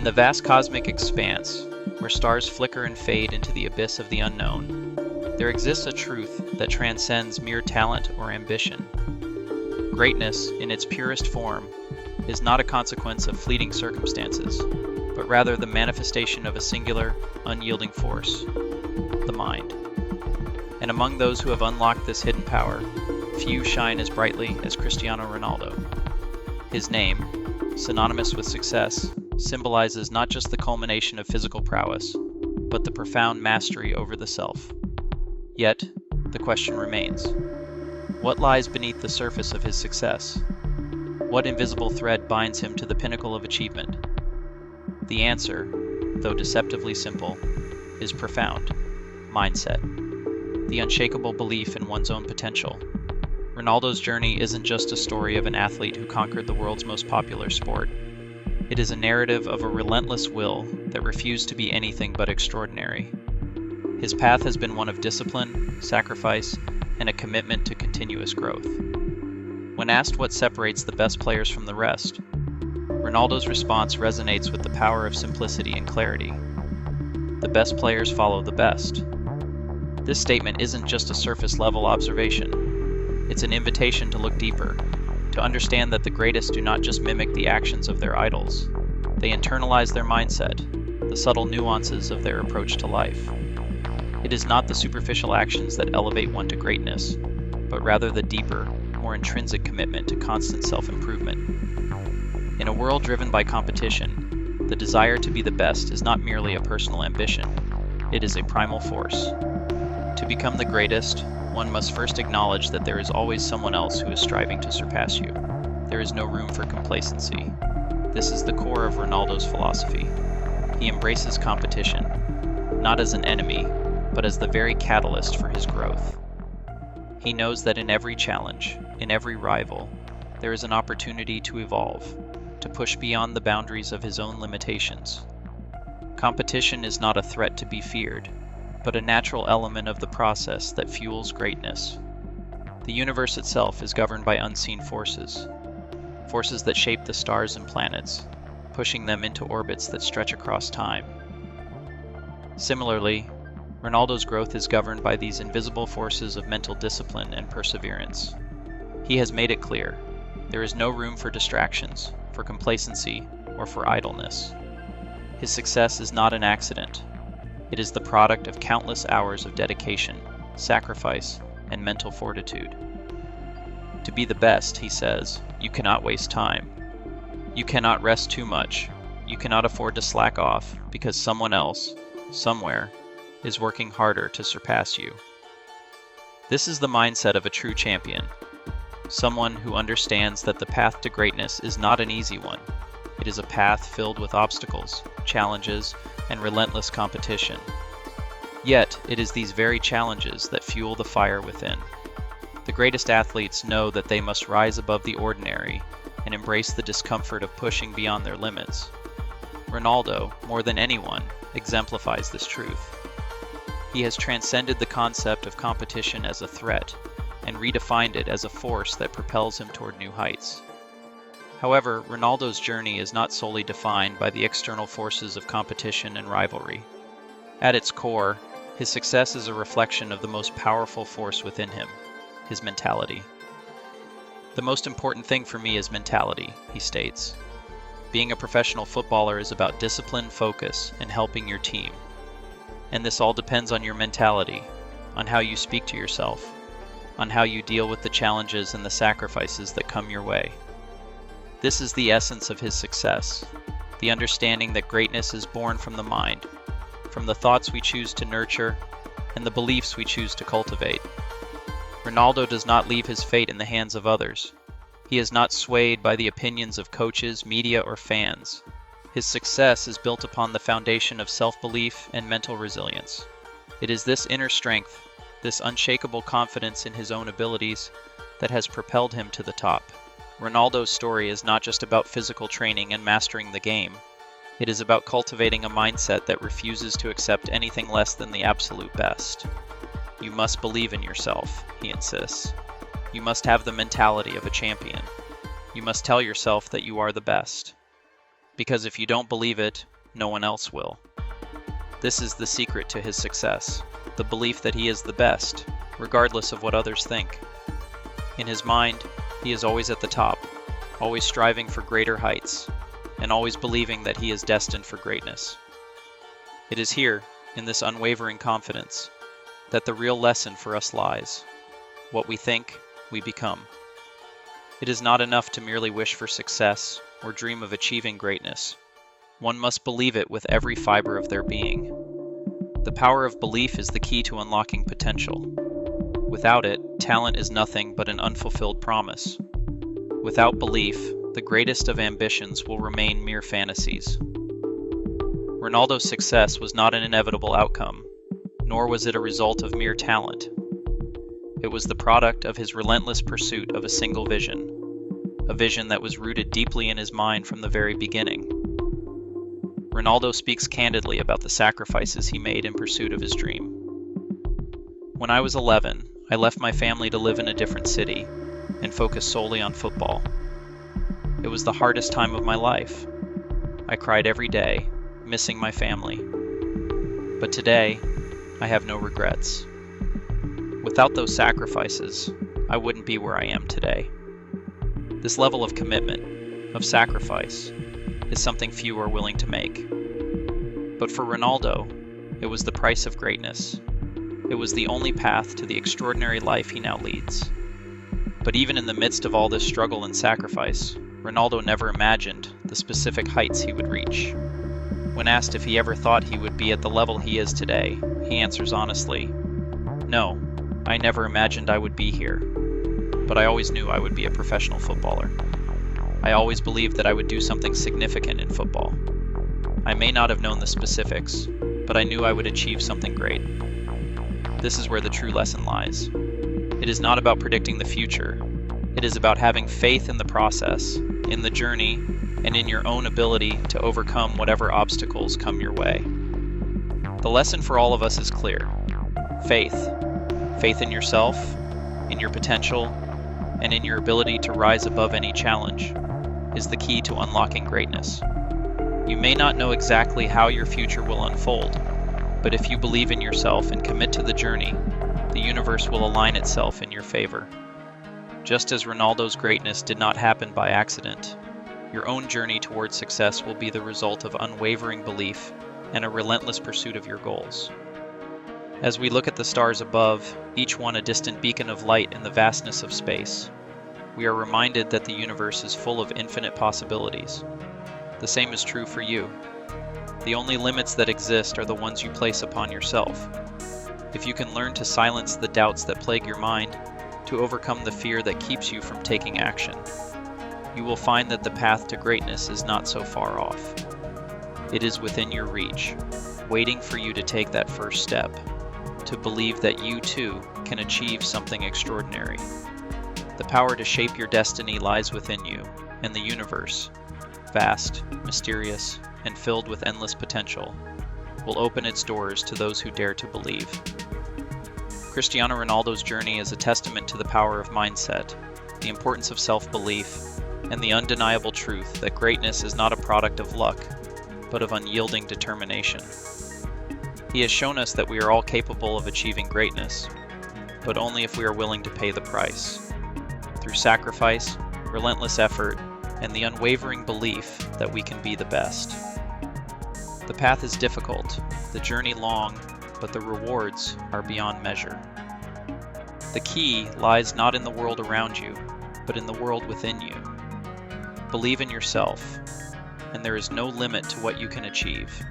the vast cosmic expanse, where stars flicker and fade into the abyss of the unknown, there exists a truth that transcends mere talent or ambition. Greatness, in its purest form, is not a consequence of fleeting circumstances, but rather the manifestation of a singular, unyielding force, the mind. And among those who have unlocked this hidden power, few shine as brightly as Cristiano Ronaldo. His name, synonymous with success, symbolizes not just the culmination of physical prowess, but the profound mastery over the self. Yet, the question remains: what lies beneath the surface of his success? What invisible thread binds him to the pinnacle of achievement? The answer, though deceptively simple, is profound: mindset. The unshakable belief in one's own potential. Ronaldo's journey isn't just a story of an athlete who conquered the world's most popular sport. It is a narrative of a relentless will that refused to be anything but extraordinary. His path has been one of discipline, sacrifice, and a commitment to continuous growth. When asked what separates the best players from the rest, Ronaldo's response resonates with the power of simplicity and clarity. The best players follow the best. This statement isn't just a surface-level observation. It's an invitation to look deeper, to understand that the greatest do not just mimic the actions of their idols. They internalize their mindset, the subtle nuances of their approach to life. It is not the superficial actions that elevate one to greatness, but rather the deeper, more intrinsic commitment to constant self-improvement. In a world driven by competition, the desire to be the best is not merely a personal ambition. It is a primal force. To become the greatest, one must first acknowledge that there is always someone else who is striving to surpass you. There is no room for complacency. This is the core of Ronaldo's philosophy. He embraces competition, not as an enemy, but as the very catalyst for his growth. He knows that in every challenge, in every rival, there is an opportunity to evolve, to push beyond the boundaries of his own limitations. Competition is not a threat to be feared, but a natural element of the process that fuels greatness. The universe itself is governed by unseen forces, forces that shape the stars and planets, pushing them into orbits that stretch across time. Similarly, Ronaldo's growth is governed by these invisible forces of mental discipline and perseverance. He has made it clear: there is no room for distractions, for complacency, or for idleness. His success is not an accident. It is the product of countless hours of dedication, sacrifice, and mental fortitude. To be the best, he says, you cannot waste time. You cannot rest too much. You cannot afford to slack off because someone else, somewhere, is working harder to surpass you. This is the mindset of a true champion, someone who understands that the path to greatness is not an easy one. It is a path filled with obstacles, challenges, and relentless competition. Yet, it is these very challenges that fuel the fire within. The greatest athletes know that they must rise above the ordinary and embrace the discomfort of pushing beyond their limits. Ronaldo, more than anyone, exemplifies this truth. He has transcended the concept of competition as a threat and redefined it as a force that propels him toward new heights. However, Ronaldo's journey is not solely defined by the external forces of competition and rivalry. At its core, his success is a reflection of the most powerful force within him, his mentality. The most important thing for me is mentality, he states. Being a professional footballer is about discipline, focus, and helping your team. And this all depends on your mentality, on how you speak to yourself, on how you deal with the challenges and the sacrifices that come your way. This is the essence of his success, the understanding that greatness is born from the mind, from the thoughts we choose to nurture, and the beliefs we choose to cultivate. Ronaldo does not leave his fate in the hands of others. He is not swayed by the opinions of coaches, media, or fans. His success is built upon the foundation of self-belief and mental resilience. It is this inner strength, this unshakable confidence in his own abilities, that has propelled him to the top. Ronaldo's story is not just about physical training and mastering the game. It is about cultivating a mindset that refuses to accept anything less than the absolute best. You must believe in yourself, he insists. You must have the mentality of a champion. You must tell yourself that you are the best. Because if you don't believe it, no one else will. This is the secret to his success, the belief that he is the best, regardless of what others think. In his mind, he is always at the top, always striving for greater heights, and always believing that he is destined for greatness. It is here, in this unwavering confidence, that the real lesson for us lies. What we think, we become. It is not enough to merely wish for success or dream of achieving greatness. One must believe it with every fiber of their being. The power of belief is the key to unlocking potential. Without it, talent is nothing but an unfulfilled promise. Without belief, the greatest of ambitions will remain mere fantasies. Ronaldo's success was not an inevitable outcome, nor was it a result of mere talent. It was the product of his relentless pursuit of a single vision, a vision that was rooted deeply in his mind from the very beginning. Ronaldo speaks candidly about the sacrifices he made in pursuit of his dream. When I was 11, I left my family to live in a different city and focus solely on football. It was the hardest time of my life. I cried every day, missing my family. But today, I have no regrets. Without those sacrifices, I wouldn't be where I am today. This level of commitment, of sacrifice, is something few are willing to make. But for Ronaldo, it was the price of greatness. It was the only path to the extraordinary life he now leads. But even in the midst of all this struggle and sacrifice, Ronaldo never imagined the specific heights he would reach. When asked if he ever thought he would be at the level he is today, he answers honestly, "No, I never imagined I would be here, but I always knew I would be a professional footballer. I always believed that I would do something significant in football. I may not have known the specifics, but I knew I would achieve something great." This is where the true lesson lies. It is not about predicting the future. It is about having faith in the process, in the journey, and in your own ability to overcome whatever obstacles come your way. The lesson for all of us is clear. Faith. Faith in yourself, in your potential, and in your ability to rise above any challenge is the key to unlocking greatness. You may not know exactly how your future will unfold, but if you believe in yourself and commit to the journey, the universe will align itself in your favor. Just as Ronaldo's greatness did not happen by accident, your own journey towards success will be the result of unwavering belief and a relentless pursuit of your goals. As we look at the stars above, each one a distant beacon of light in the vastness of space, we are reminded that the universe is full of infinite possibilities. The same is true for you. The only limits that exist are the ones you place upon yourself. If you can learn to silence the doubts that plague your mind, to overcome the fear that keeps you from taking action, you will find that the path to greatness is not so far off. It is within your reach, waiting for you to take that first step, to believe that you too can achieve something extraordinary. The power to shape your destiny lies within you, and the universe, vast, mysterious, and filled with endless potential, will open its doors to those who dare to believe. Cristiano Ronaldo's journey is a testament to the power of mindset, the importance of self-belief, and the undeniable truth that greatness is not a product of luck, but of unyielding determination. He has shown us that we are all capable of achieving greatness, but only if we are willing to pay the price. Through sacrifice, relentless effort, and the unwavering belief that we can be the best. The path is difficult, the journey long, but the rewards are beyond measure. The key lies not in the world around you, but in the world within you. Believe in yourself, and there is no limit to what you can achieve.